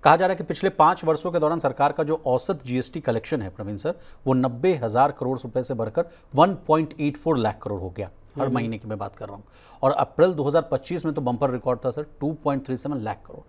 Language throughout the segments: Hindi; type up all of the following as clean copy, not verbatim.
कहा जा रहा है कि पिछले 5 वर्षों के दौरान सरकार का जो औसत जीएसटी कलेक्शन है प्रवीण सर, वो 90,000 करोड़ रुपए से बढ़कर 1.84 लाख करोड़ हो गया। हर महीने की मैं बात कर रहा हूँ। और अप्रैल 2025 में तो बम्पर रिकॉर्ड था sir, 2.37 lakh crore.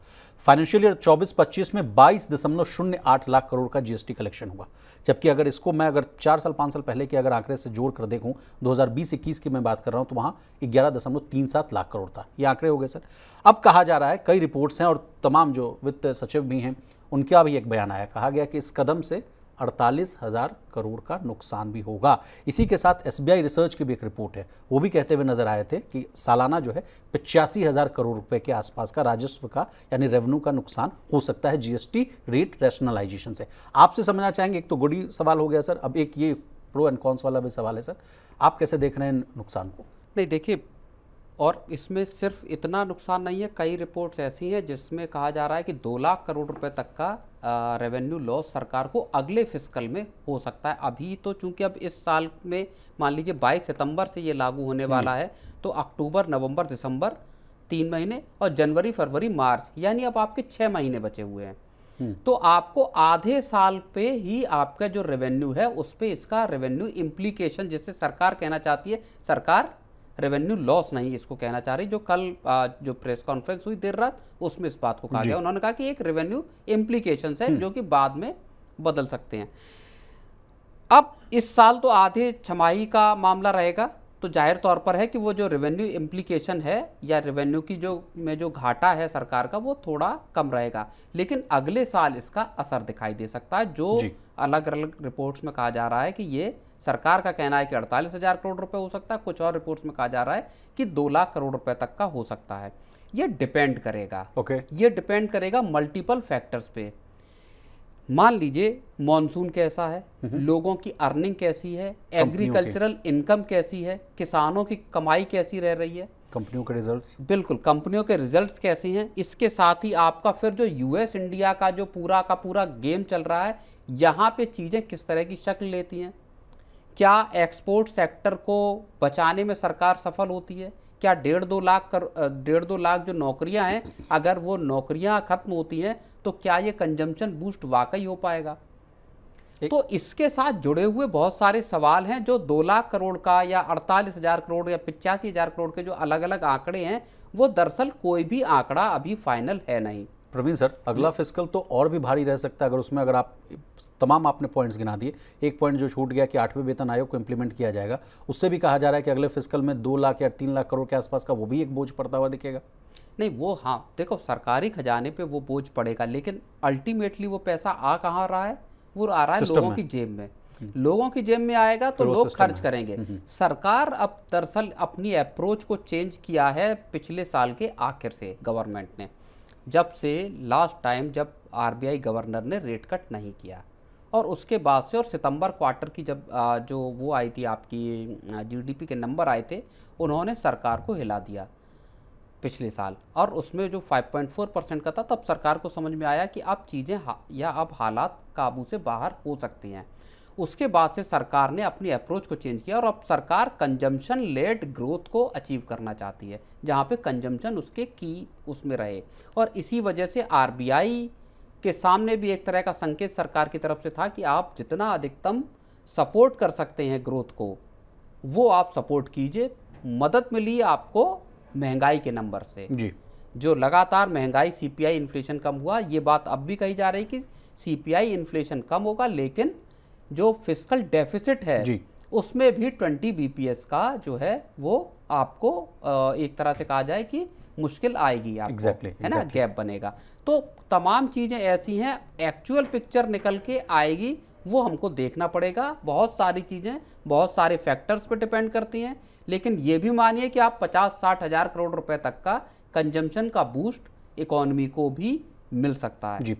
Financial year 24-25 में 22.08 लाख करोड़ का जीएसटी कलेक्शन हुआ। जबकि अगर इसको मैं 4 साल 5 साल पहले के अगर आंकड़े से जोड़ कर देखूं, 2020-21 की मैं बात कर रहा हूं, तो वहां 11.37 लाख करोड़ था। ये आंकड़े हो गए सर। अब कहा जा रहा है, कई रिपोर्ट्स हैं और तमाम जो वित्त सचिव भी हैं उनका भी एक बयान आया, कहा गया कि इस कदम से 48,000 करोड़ का नुकसान भी होगा। इसी के साथ एसबीआई रिसर्च की भी एक रिपोर्ट है, वो भी कहते हुए नजर आए थे कि सालाना जो है 85,000 करोड़ रुपए के आसपास का राजस्व का यानी रेवेन्यू का नुकसान हो सकता है जीएसटी रेट रैशनलाइजेशन से। आपसे समझना चाहेंगे, एक तो गुडी सवाल हो गया सर, अब एक ये प्रो एंड कॉन्स वाला भी सवाल है सर, आप कैसे देख रहे हैं नुकसान को? नहीं देखिए, और इसमें सिर्फ इतना नुकसान नहीं है, कई रिपोर्ट्स ऐसी हैं जिसमें कहा जा रहा है कि 2 लाख करोड़ रुपए तक का रेवेन्यू लॉस सरकार को अगले फिस्कल में हो सकता है। अभी तो चूंकि अब इस साल में मान लीजिए 22 सितंबर से ये लागू होने वाला है, तो अक्टूबर, नवंबर, दिसंबर 3 महीने और जनवरी, फरवरी, मार्च, यानी अब आपके 6 महीने बचे हुए हैं। तो आपको आधे साल पे ही आपका जो रेवेन्यू है उस पे इसका रेवेन्यू इम्प्लीकेशन, जिससे सरकार कहना चाहती है, सरकार रेवेन्यू लॉस नहीं इसको कहना चाह रही। जो कल जो प्रेस कॉन्फ्रेंस हुई देर रात, उसमें इस बात को कहा गया। उन्होंने कहा कि एक रेवेन्यू इम्प्लीकेशंस है जो कि बाद में बदल सकते हैं। अब इस साल तो आधे छमाही का मामला रहेगा, तो जाहिर तौर पर है कि वो जो रेवेन्यू इम्प्लीकेशन है या रेवेन्यू की जो घाटा है सरकार का, वो थोड़ा कम रहेगा। लेकिन अगले साल इसका असर दिखाई दे सकता है। जो अलग अलग रिपोर्ट्स में कहा जा रहा है कि ये सरकार का कहना है कि 48,000 करोड़ रुपए हो सकता है, कुछ और रिपोर्ट्स में कहा जा रहा है कि 2 लाख करोड़ रुपए तक का हो सकता है। ये डिपेंड करेगा, ये डिपेंड करेगा मल्टीपल फैक्टर्स पे। मान लीजिए मॉनसून कैसा है, लोगों की अर्निंग कैसी है, एग्रीकल्चरल इनकम कैसी है, किसानों की कमाई कैसी रह रही है, कंपनियों के रिजल्ट्स, बिल्कुल कंपनियों के रिजल्ट्स कैसे हैं। इसके साथ ही आपका फिर जो यूएस इंडिया का जो पूरा का पूरा गेम चल रहा है, यहाँ पे चीज़ें किस तरह की शक्ल लेती हैं। क्या एक्सपोर्ट सेक्टर को बचाने में सरकार सफल होती है? क्या 1.5 लाख जो नौकरियां हैं, अगर वो नौकरियां खत्म होती हैं तो क्या ये कंजम्पशन बूस्ट वाकई हो पाएगा? तो इसके साथ जुड़े हुए बहुत सारे सवाल हैं। जो 2 लाख करोड़ का या 48,000 करोड़ या 85,000 करोड़ के जो अलग अलग आंकड़े हैं, वो दरअसल कोई भी आंकड़ा अभी फाइनल है नहीं। प्रवीण सर, अगला फिस्कल तो और भी भारी रह सकता है अगर उसमें, अगर आप तमाम आपने पॉइंट्स गिना दिए, एक पॉइंट जो छूट गया कि 8वें वेतन आयोग को इंप्लीमेंट किया जाएगा, उससे भी कहा जा रहा है कि अगले फिस्कल में 2 लाख या 3 लाख करोड़ के आसपास का वो भी एक बोझ पड़ता हुआ दिखेगा। नहीं, वो हाँ देखो, सरकारी खजाने पे वो बोझ पड़ेगा, लेकिन अल्टीमेटली वो पैसा आ कहाँ रहा है? वो आ रहा है लोगों की जेब में। लोगों की जेब में आएगा तो लोग खर्च करेंगे। सरकार अब दरअसल अपनी अप्रोच को चेंज किया है पिछले साल के आखिर से। गवर्नमेंट ने जब से लास्ट टाइम जब आरबीआई गवर्नर ने रेट कट नहीं किया, और उसके बाद से, और सितंबर क्वार्टर की जब जो वो आई थी आपकी जीडीपी के नंबर आए थे, उन्होंने सरकार को हिला दिया पिछले साल। और उसमें जो 5.4% का था, तब सरकार को समझ में आया कि अब चीज़ें या अब हालात काबू से बाहर हो सकती हैं। उसके बाद से सरकार ने अपनी अप्रोच को चेंज किया और अब सरकार कंजम्पशन लेड ग्रोथ को अचीव करना चाहती है, जहाँ पे कंजम्पशन उसके की उसमें रहे। और इसी वजह से आरबीआई के सामने भी एक तरह का संकेत सरकार की तरफ से था कि आप जितना अधिकतम सपोर्ट कर सकते हैं ग्रोथ को, वो आप सपोर्ट कीजिए। मदद मिली आपको महंगाई के नंबर से जी, जो लगातार महंगाई, सीपीआई इन्फ्लेशन कम हुआ। ये बात अब भी कही जा रही कि सीपीआई इन्फ्लेशन कम होगा, लेकिन जो फिस्कल डेफिसिट है जी, उसमें भी 20 बीपीएस का जो है वो आपको एक तरह से कहा जाए कि मुश्किल आएगी आपको, है ना, गैप बनेगा। तो तमाम चीज़ें ऐसी हैं, एक्चुअल पिक्चर निकल के आएगी वो हमको देखना पड़ेगा। बहुत सारी चीज़ें बहुत सारे फैक्टर्स पे डिपेंड करती हैं, लेकिन ये भी मानिए कि आप 50-60 हज़ार करोड़ रुपए तक का कंजम्पशन का बूस्ट इकोनॉमी को भी मिल सकता है जी।